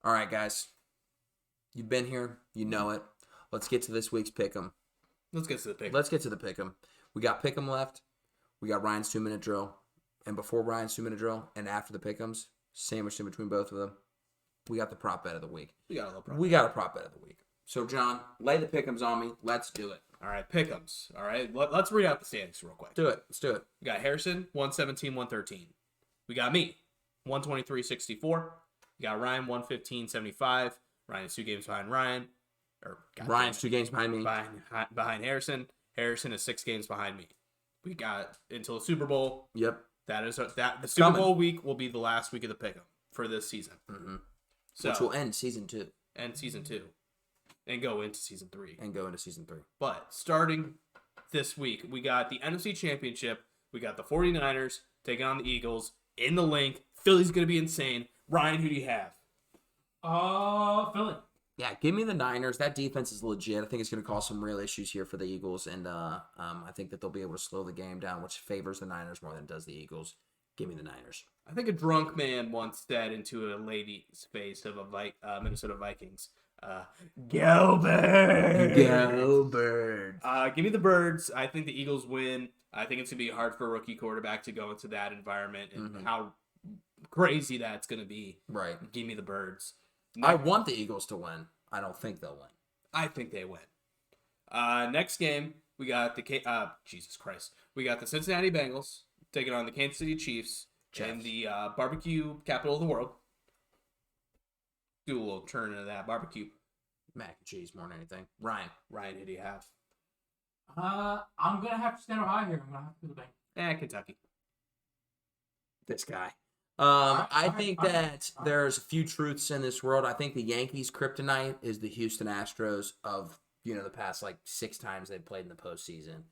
All right, guys. You've been here. You know it. Let's get to this week's Pick'em. Let's get to the pick. Let's get to the Pick'em. We got Pick'em left. We got Ryan's 2-minute drill. And before Ryan's 2-minute drill and after the Pick'ems, sandwiched in between both of them, we got the prop bet of the week. We got a little prop. We got a prop bet of the week. So, John, lay the Pick'ems on me. Let's do it. All right, pick'ems. All right, let's read out the standings real quick. Do it. Let's do it. We got Harrison, 117, 113. We got me, 123, 64. We got Ryan, 115, 75. Ryan is 2 games behind Ryan. Ryan's 2 games behind me. Behind Harrison. Harrison is 6 games behind me. We got until the Super Bowl. Yep. The Super Bowl week will be the last week of the pick'em for this season. Mm-hmm. So, which will end season 2. End season 2. And go into season 3. But starting this week, we got the NFC Championship. We got the 49ers taking on the Eagles in the link. Philly's going to be insane. Ryan, who do you have? Philly. Yeah, give me the Niners. That defense is legit. I think it's going to cause some real issues here for the Eagles, and I think that they'll be able to slow the game down, which favors the Niners more than it does the Eagles. Give me the Niners. I think a drunk man once said into a lady's face of a Minnesota Vikings, "Go Birds! Go Birds!" Give me the Birds. I think the Eagles win. I think it's going to be hard for a rookie quarterback to go into that environment and how crazy that's going to be. Right. Give me the Birds. I want the Eagles to win. I don't think they'll win. I think they win. Next game, we got Jesus Christ. We got the Cincinnati Bengals taking on the Kansas City Chiefs in the barbecue capital of the world. Do a little turn into that barbecue. Mac and cheese more than anything. Ryan, who do you have? I'm gonna have to stand up high here. I'm gonna have to do the Bengals. Kentucky. This guy. I think that there's a few truths in this world. I think the Yankees' kryptonite is the Houston Astros of, the past 6 times they've played in the postseason.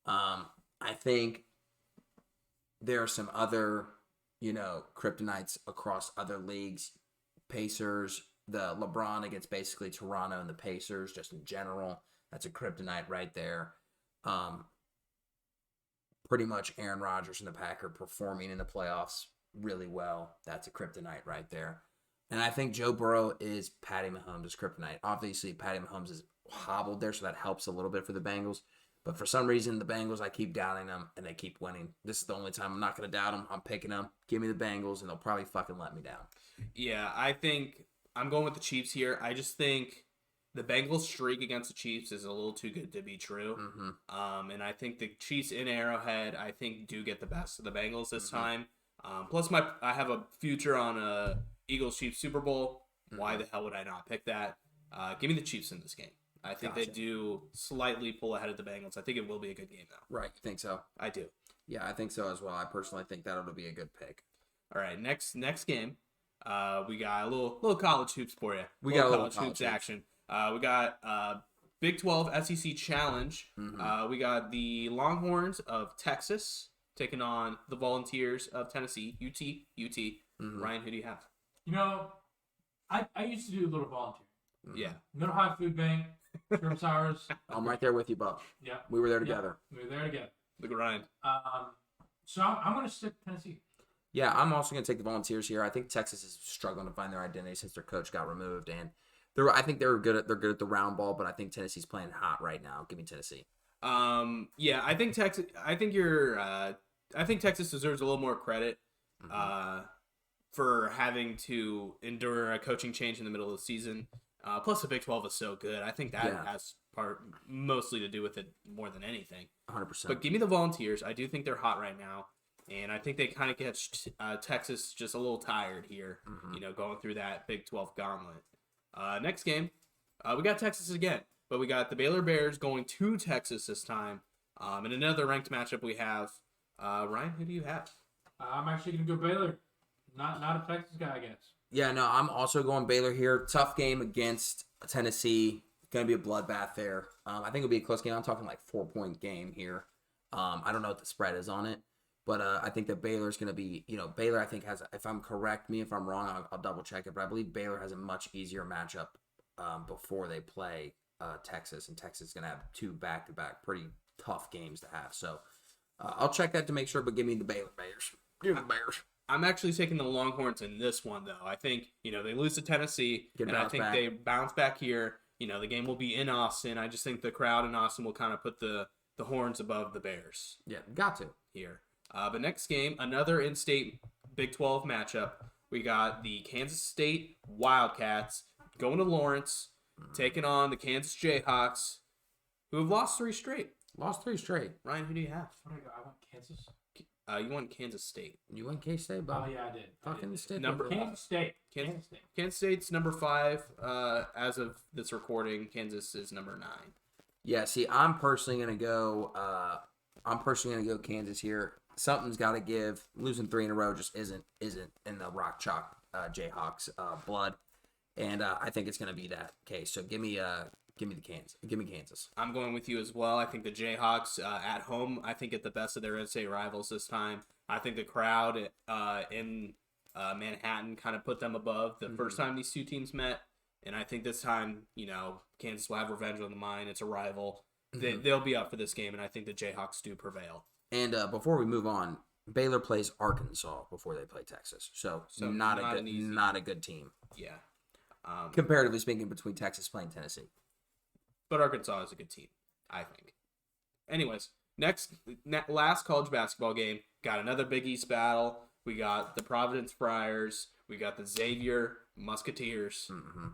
I think there are some other, kryptonites across other leagues. Pacers, the LeBron against basically Toronto and the Pacers, just in general. That's a kryptonite right there. Pretty much Aaron Rodgers and the Packers performing in the playoffs really well. That's a kryptonite right there. And I think Joe Burrow is Patty Mahomes' kryptonite. Obviously, Patty Mahomes is hobbled there, so that helps a little bit for the Bengals. But for some reason, the Bengals, I keep doubting them, and they keep winning. This is the only time I'm not going to doubt them. I'm picking them. Give me the Bengals, and they'll probably fucking let me down. Yeah, I think I'm going with the Chiefs here. I just think the Bengals streak against the Chiefs is a little too good to be true. Mm-hmm. And I think the Chiefs in Arrowhead, I think, do get the best of the Bengals this time. Plus, I have a future on a Eagles-Chiefs Super Bowl. Why the hell would I not pick that? Give me the Chiefs in this game. I think they do slightly pull ahead of the Bengals. I think it will be a good game, though. Right. You think so? I do. Yeah, I think so as well. I personally think that'll be a good pick. All right, next game, we got a little college hoops for you. We got a little college hoops action. We got Big 12 SEC Challenge. We got the Longhorns of Texas taking on the Volunteers of Tennessee. UT. Ryan, who do you have? I used to do a little volunteer. Yeah. Middle High Food Bank, shrimp sours. I'm right there with you, Buck. Yeah. We were there together. We were there together. Look at Ryan. So I'm going to stick Tennessee. Yeah, I'm also going to take the Volunteers here. I think Texas is struggling to find their identity since their coach got removed, and I think they're good at the round ball, but I think Tennessee's playing hot right now. Give me Tennessee. Yeah, I think Texas. I think Texas deserves a little more credit for having to endure a coaching change in the middle of the season. Plus, the Big 12 is so good. I think that has mostly to do with it more than anything. 100%. But give me the Volunteers. I do think they're hot right now. And I think they kind of catch Texas just a little tired here, going through that Big 12 gauntlet. Next game, we got Texas again. But we got the Baylor Bears going to Texas this time. In another ranked matchup we have. Ryan, who do you have? I'm actually going to go Baylor. Not a Texas guy, I guess. Yeah, no, I'm also going Baylor here. Tough game against Tennessee. Going to be a bloodbath there. I think it'll be a close game. I'm talking 4-point game here. I don't know what the spread is on it. But I think that Baylor's going to be, Baylor I think has, if I'm correct, if I'm wrong, I'll double check it. But I believe Baylor has a much easier matchup before they play Texas. And Texas is going to have 2 back-to-back pretty tough games to have. So I'll check that to make sure, but give me the Baylor Bears. Give me the Bears. I'm actually taking the Longhorns in this one, though. I think, they lose to Tennessee, and I think they bounce back here. The game will be in Austin. I just think the crowd in Austin will kind of put the horns above the Bears. Yeah, got to. Here. But next game, another in-state Big 12 matchup. We got the Kansas State Wildcats going to Lawrence, taking on the Kansas Jayhawks, who have lost 3 straight. Lost 3 straight. Ryan, who do you have? What did I go? I went Kansas. You won Kansas State. You went K-State, Bob? Oh, yeah, I did. Fucking State. Kansas State. Kansas State's number 5 as of this recording. Kansas is number 9. Yeah, see, I'm personally gonna go Kansas here. Something's got to give. Losing 3 in a row just isn't in the Rock Chalk Jayhawks blood, and I think it's gonna be that case. So give me Kansas. I'm going with you as well. I think the Jayhawks at home, I think, get the best of their NCAA rivals this time. I think the crowd in Manhattan kind of put them above the first time these two teams met. And I think this time, Kansas will have revenge on the mind. It's a rival. They'll be up for this game, and I think the Jayhawks do prevail. And before we move on, Baylor plays Arkansas before they play Texas. So not a good team. Yeah. Comparatively speaking, between Texas playing Tennessee. But Arkansas is a good team, I think. Anyways, last college basketball game, got another Big East battle. We got the Providence Friars. We got the Xavier Musketeers. Mm-hmm.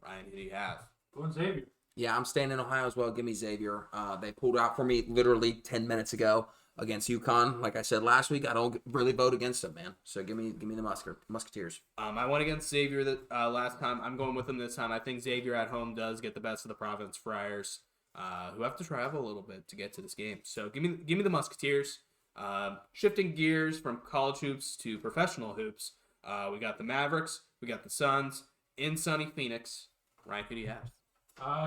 Ryan, who do you have? Going Xavier. Yeah, I'm staying in Ohio as well. Give me Xavier. They pulled out for me literally 10 minutes ago against UConn. Like I said last week, I don't really vote against them, man. So give me the Musketeers. I went against Xavier last time. I'm going with them this time. I think Xavier at home does get the best of the Providence Friars, who have to travel a little bit to get to this game. So give me the Musketeers. Shifting gears from college hoops to professional hoops, we got the Mavericks, we got the Suns in sunny Phoenix. Ryan, who do you have?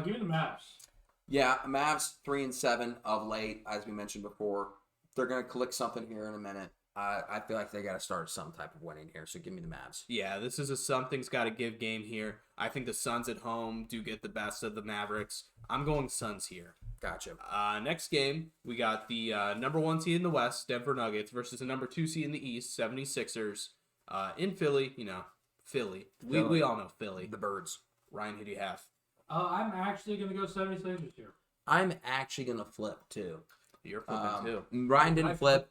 Give me the Mavs. Yeah, Mavs 3-7 of late, as we mentioned before. They're gonna click something here in a minute. I feel like they got to start some type of winning here. So give me the Mavs. Yeah, this is a something's got to give game here. I think the Suns at home do get the best of the Mavericks. I'm going Suns here. Gotcha. Next game, we got the number 1 seed in the West, Denver Nuggets, versus the number 2 seed in the East, 76ers. In Philly, Philly. We all know Philly. The Birds. Ryan, who do you have? I'm actually going to go 76ers here. I'm actually going to flip, too. You're flipping, too. Ryan didn't flip.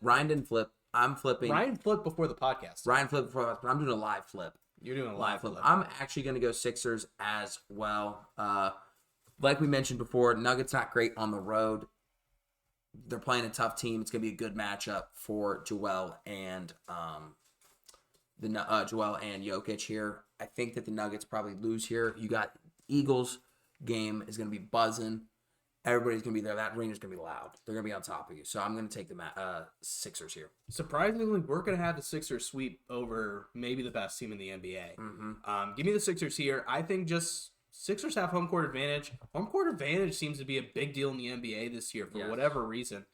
I'm flipping. Ryan flipped before the podcast. Ryan flipped before, but I'm doing a live flip. You're doing a live flip. I'm actually going to go Sixers as well. Like we mentioned before, Nuggets not great on the road. They're playing a tough team. It's going to be a good matchup for Joel and Jokic here. I think that the Nuggets probably lose here. You got Eagles game is going to be buzzing. Everybody's going to be there. That arena's going to be loud. They're going to be on top of you. So I'm going to take the Sixers here. Surprisingly, we're going to have the Sixers sweep over maybe the best team in the NBA. Mm-hmm. Give me the Sixers here. I think just Sixers have home court advantage. Home court advantage seems to be a big deal in the NBA this year for whatever reason.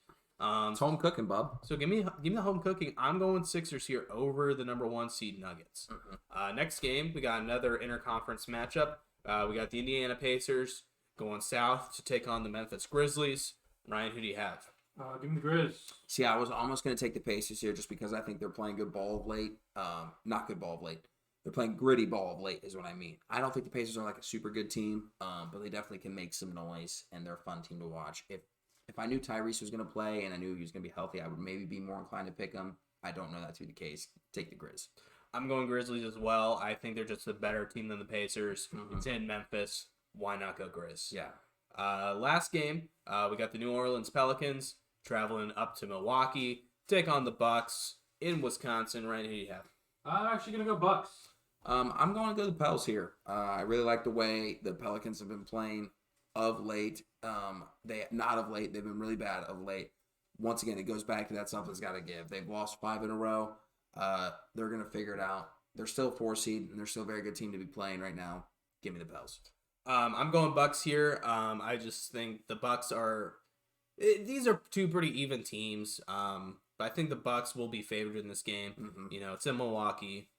It's home cooking, bub. So give me the home cooking. I'm going Sixers here over the number 1 seed Nuggets. Mm-hmm. Next game, we got another interconference matchup. We got the Indiana Pacers going south to take on the Memphis Grizzlies. Ryan, who do you have? Give me the Grizz. See, I was almost going to take the Pacers here just because I think they're playing good ball of late. Not good ball of late. They're playing gritty ball of late is what I mean. I don't think the Pacers are like a super good team, but they definitely can make some noise, and they're a fun team to watch. If I knew Tyrese was going to play and I knew he was going to be healthy, I would maybe be more inclined to pick him. I don't know that to be the case. Take the Grizz. I'm going Grizzlies as well. I think they're just a better team than the Pacers. Mm-hmm. It's in Memphis. Why not go Grizz? Yeah. Last game, we got the New Orleans Pelicans traveling up to Milwaukee, take on the Bucks in Wisconsin. Ryan, who do you have? I'm actually going to go Bucks. I'm going to go the Pels here. I really like the way the Pelicans have been playing of late. They've been really bad of late. Once again, it goes back to that something's got to give. They've lost 5 in a row. They're going to figure it out. They're still a 4 seed, and they're still a very good team to be playing right now. Give me the Pels. I'm going Bucks here. I just think the Bucks are. These are 2 pretty even teams. But I think the Bucks will be favored in this game. Mm-hmm. It's in Milwaukee.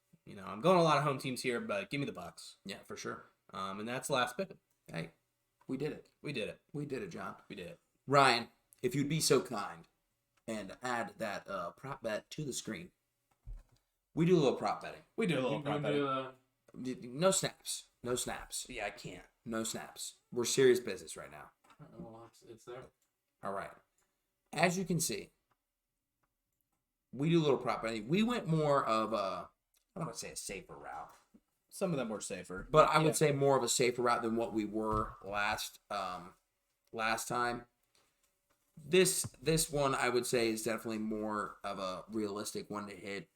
I'm going a lot of home teams here, but give me the Bucks. Yeah, for sure. And that's the last pick. Hey, we did it. We did it. We did it, John. We did it. Ryan, if you'd be so kind and add that prop bet to the screen. We do a little prop betting. We do a little You prop can betting. do No snaps. No snaps. Yeah, I can't. No snaps. We're serious business right now. well, it's there. All right. As you can see, we do a little prop betting. We went more of a, I don't want to say a safer route, Some of them were safer. but I would say more of a safer route than what we were last time. This one I would say is definitely more of a realistic one to hit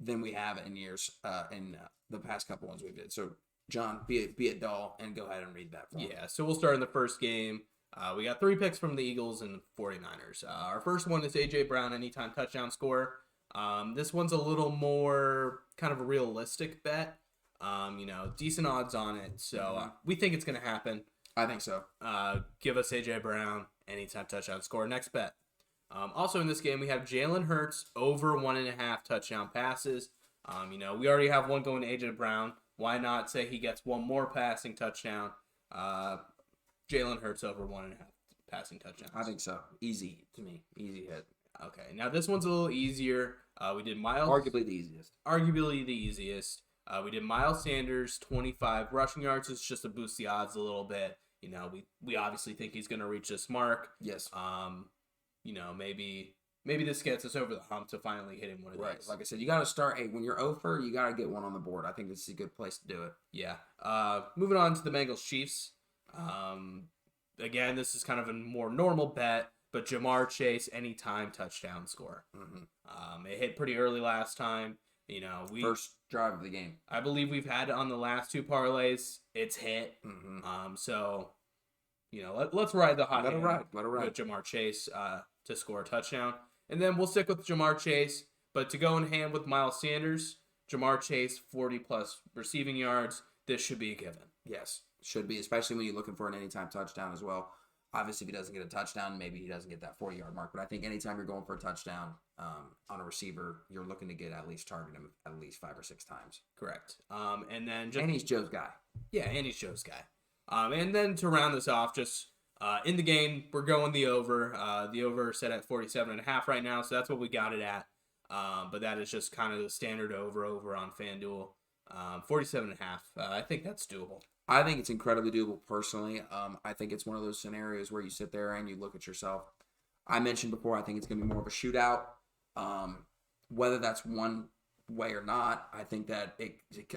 than we have in years in the past couple ones we did. So John, be it dull and go ahead and read that for me. Yeah, so we'll start in the first game. We got 3 picks from the Eagles and 49ers. Our first one is A.J. Brown, anytime touchdown score. This one's a little more kind of a realistic bet. Decent odds on it. So we think it's going to happen. I think so. Give us A.J. Brown, anytime touchdown score. Next bet. Also in this game, we have Jalen Hurts over 1.5 touchdown passes. We already have one going to A.J. Brown. Why not say he gets one more passing touchdown? Jalen Hurts over 1.5 passing touchdowns. I think so. Easy to me. Easy hit. Okay, now this one's a little easier. We did Miles. Arguably the easiest. Arguably the easiest. We did Miles Sanders, 25 rushing yards. It's just to boost the odds a little bit. We obviously think he's going to reach this mark. Yes. Maybe this gets us over the hump to finally hitting one of Right. these. Like I said, you got to start. Hey, when you're over, you got to get one on the board. I think this is a good place to do it. Yeah. Moving on to the Bengals Chiefs. Again, this is kind of a more normal bet, but Jamar Chase anytime touchdown score. Mm-hmm. It hit pretty early last time. First drive of the game. I believe we've had it on the last 2 parlays. It's hit. Mm-hmm. Let's ride the hot Let it hand ride. Let it ride. with Jamar Chase to score a touchdown. And then we'll stick with Jamar Chase, but to go in hand with Miles Sanders, Jamar Chase, 40-plus receiving yards. This should be a given. Yes, should be, especially when you're looking for an anytime touchdown as well. Obviously, if he doesn't get a touchdown, maybe he doesn't get that 40-yard mark. But I think anytime you're going for a touchdown on a receiver, you're looking to get at least target him at least 5 or 6 times. Correct. And then And he's Joe's guy. Yeah, and he's Joe's guy. And then to round this off, just in the game, we're going the over. The over is set at 47.5 right now, so that's what we got it at. But that is just kind of the standard over on FanDuel. 47.5. I think that's doable. I think it's incredibly doable personally. I think it's one of those scenarios where you sit there and you look at yourself. I mentioned before, I think it's going to be more of a shootout. Whether that's one way or not, I think that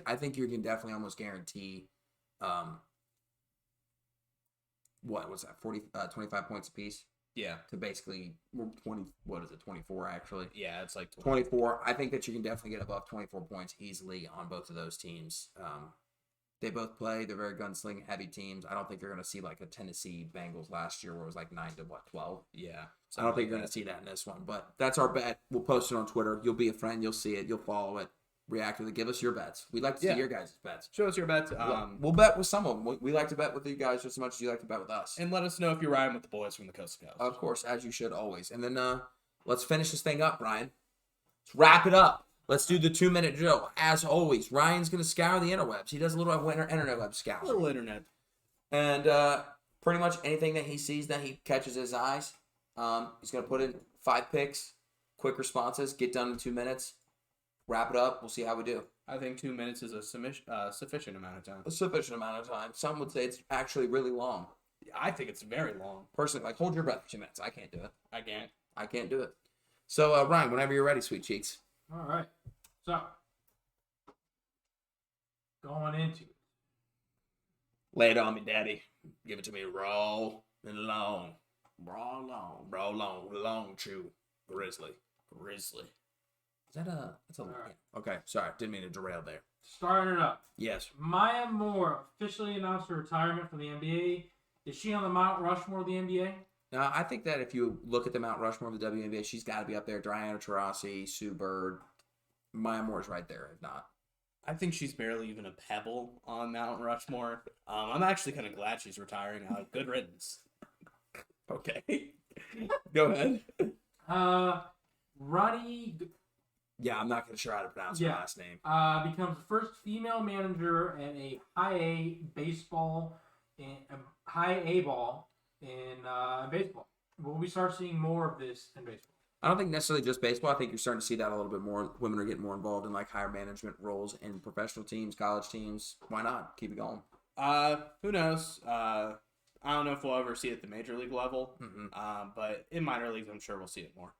I think you can definitely almost guarantee what was that, 25 points apiece Yeah. to basically 24 actually. Yeah, it's like 24. I think that you can definitely get above 24 points easily on both of those teams. They both play. They're very gunsling heavy teams. I don't think you're going to see like a Tennessee Bengals last year where it was like 9-12. Yeah. I don't think you're going to see that in this one. But that's our bet. We'll post it on Twitter. You'll be a friend. You'll see it. You'll follow it. React with it. Give us your bets. We'd like to see your guys' bets. Show us your bets. We'll bet with some of them. We like to bet with you guys just as much as you like to bet with us. And let us know if you're riding with the boys from the coast to coast. Of course, as you should always. And then let's finish this thing up, Ryan. Let's wrap it up. Let's do the 2-minute drill. As always, Ryan's going to scour the interwebs. He does a little internet web scour. A little internet. And pretty much anything that he sees that he catches his eyes, he's going to put in 5 picks, quick responses, get done in 2 minutes, wrap it up. We'll see how we do. I think 2 minutes is a sufficient amount of time. A sufficient amount of time. Some would say it's actually really long. I think it's very long. Personally, like, hold your breath for 2 minutes. I can't do it. I can't do it. So, Ryan, whenever you're ready, sweet cheeks. All right. So, going into it. Lay it on me, daddy. Give it to me raw and long. Raw long chew. Grizzly. Is that that's a All right. Okay, sorry. Didn't mean to derail there. Starting it up. Yes. Maya Moore officially announced her retirement from the NBA. Is she on the Mount Rushmore of the NBA? Now, I think that if you look at the Mount Rushmore of the WNBA, she's got to be up there. Diana Taurasi, Sue Bird, Maya Moore's right there, if not. I think she's barely even a pebble on Mount Rushmore. I'm actually kind of glad she's retiring. Good riddance. Okay. Go ahead. Ronnie Yeah, I'm not going to sure how to pronounce her last name. becomes the first female manager at a high A ball in baseball. Will we start seeing more of this in baseball? I don't think necessarily just baseball. I think you're starting to see that a little bit more. Women are getting more involved in like higher management roles in professional teams, college teams. Why not? Keep it going. Who knows? I don't know if we'll ever see it at the major league level. But in minor leagues, I'm sure we'll see it more.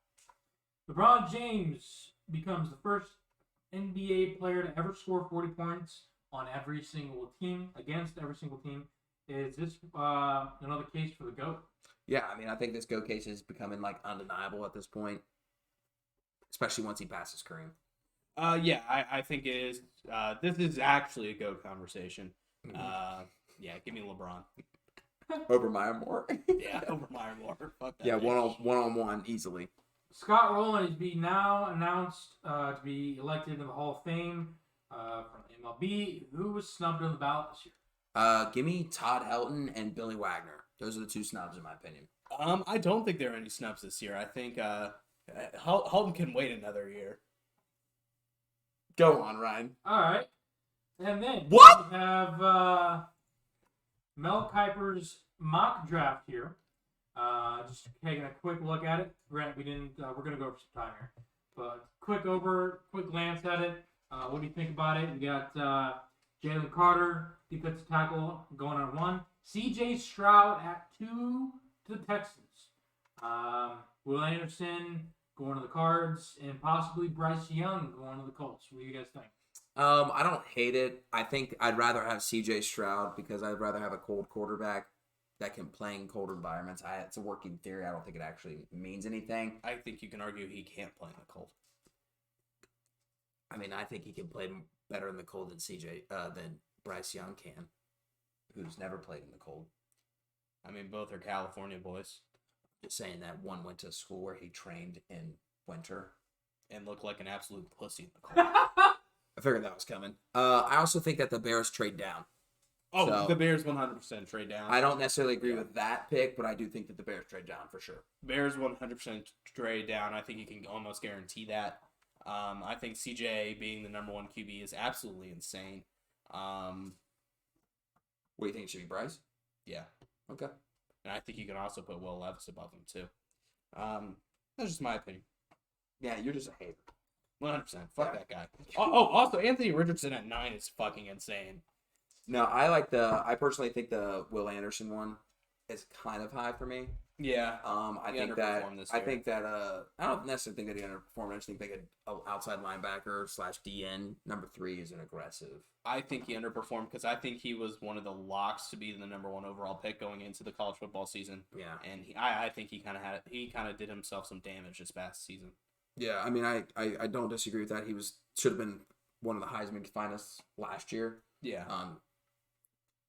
LeBron James becomes the first NBA player to ever score 40 points on every single team, against every single team. Is this another case for the GOAT? Yeah, I mean, I think this GOAT case is becoming like undeniable at this point, especially once he passes Kareem. Yeah, I think it is. This is actually a GOAT conversation. Yeah, give me LeBron. Over Maya Moore. Yeah, over Meyer Moore. Fuck that. Yeah, bitch. one on one easily. Scott Rowland is being now announced to be elected into the Hall of Fame from MLB. Who was snubbed on the ballot this year? Give me Todd Helton and Billy Wagner. Those are the two snubs in my opinion. I don't think there are any snubs this year. I think Halton can wait another year. Go on, Ryan. All right. And then What? we have Mel Kiper's mock draft here. Just taking a quick look at it. Granted, we didn't. We're gonna go over some time here, but quick glance at it. What do you think about it? We got Jalen Carter, defensive tackle, going on 1. C.J. Stroud at 2 to the Texans. Will Anderson going to the Cards, and possibly Bryce Young going to the Colts. What do you guys think? I don't hate it. I think I'd rather have C.J. Stroud because I'd rather have a cold quarterback that can play in cold environments. It's a working theory. I don't think it actually means anything. I think you can argue he can't play in the cold. I mean, I think he can play better in the cold than Bryce Young can, who's never played in the cold. I mean, both are California boys. Just saying that one went to school where he trained in winter and looked like an absolute pussy in the cold. I figured that was coming. I also think that the Bears trade down. Oh, So- the Bears 100% trade down. I don't necessarily agree with that pick, but I do think that the Bears trade down for sure. Bears 100% trade down. I think you can almost guarantee that. I think CJ being the number 1 QB is absolutely insane. What do you think it should be, Bryce? Yeah. Okay. And I think you can also put Will Levis above him, too. That's just my opinion. Yeah, you're just a hater. 100%. Fuck Yeah. that guy. Also, Anthony Richardson at 9 is fucking insane. No, I personally think the Will Anderson one is kind of high for me. Yeah. I He think underperformed this year. I don't necessarily think that he underperformed. I just think they could outside linebacker / DN number 3 is an aggressive. I think he underperformed because I think he was one of the locks to be the number 1 overall pick going into the college football season. Yeah. And I think he kind of did himself some damage this past season. Yeah, I mean, I don't disagree with that. He should have been one of the Heisman finalists last year. Yeah.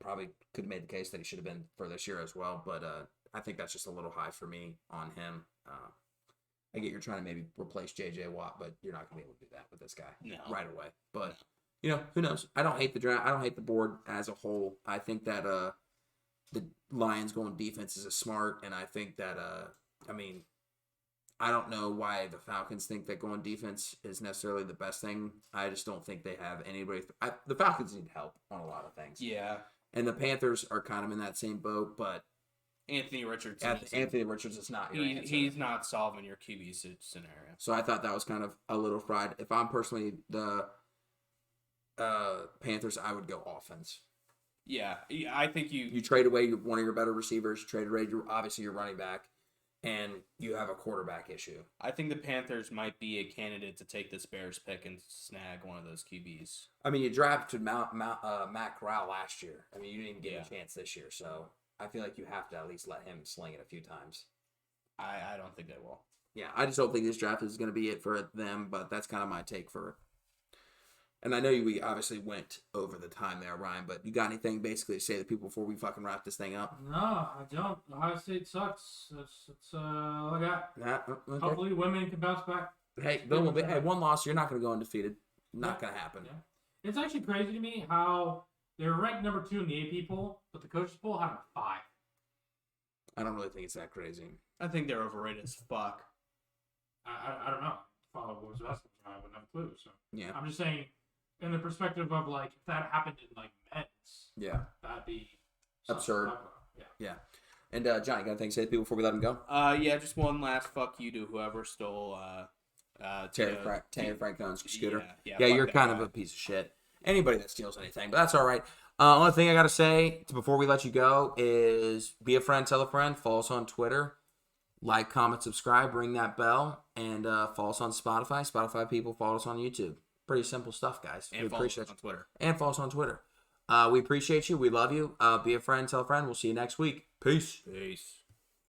Probably could have made the case that he should have been for this year as well, but I think that's just a little high for me on him. I get you're trying to maybe replace J.J. Watt, but you're not going to be able to do that with this guy right away. But, who knows? I don't hate the draft. I don't hate the board as a whole. I think that the Lions going defense is smart, and I think that, I don't know why the Falcons think that going defense is necessarily the best thing. I just don't think they have anybody. The Falcons need help on a lot of things. Yeah. And the Panthers are kind of in that same boat, but Anthony Richards. Anthony Richards is not your answer. He's not solving your QB scenario. So I thought that was kind of a little fried. If I'm personally the Panthers, I would go offense. Yeah, I think you trade away one of your better receivers, trade away obviously your running back, and you have a quarterback issue. I think the Panthers might be a candidate to take this Bears pick and snag one of those QBs. I mean, you drafted Matt Corral last year. I mean, you didn't even get a chance this year, so I feel like you have to at least let him sling it a few times. I don't think they will. Yeah, I just don't think this draft is going to be it for them, but that's kind of my take for it. And I know we obviously went over the time there, Ryan, but you got anything basically to say to people before we fucking wrap this thing up? No, I don't. Ohio State sucks. That's all I got. Okay. Hopefully women can bounce back. Hey, one loss, you're not going to go undefeated. Not going to happen. Yeah. It's actually crazy to me how they were ranked number 2 in the AP poll, but the coaches poll had them 5. I don't really think it's that crazy. I think they're overrated as fuck. I don't know. Follow what was best. I wouldn't have a clue. So Yeah. I'm just saying, in the perspective of if that happened in men's, Yeah. that'd be Absurd. Yeah. And Johnny, got anything to say to people before we let him go? Yeah, just one last fuck you to whoever stole Terry Francone's scooter. Yeah, Yeah, fuck you're that kind guy. of a piece of shit. Anybody that steals anything, but that's all right. Only thing I gotta say before we let you go is be a friend, tell a friend, follow us on Twitter, like, comment, subscribe, ring that bell, and follow us on Spotify. Spotify people, follow us on YouTube. Pretty simple stuff, guys. And We follow us appreciate on Twitter. you. And follow us on Twitter. We appreciate you. We love you. Be a friend, tell a friend. We'll see you next week. Peace. Peace.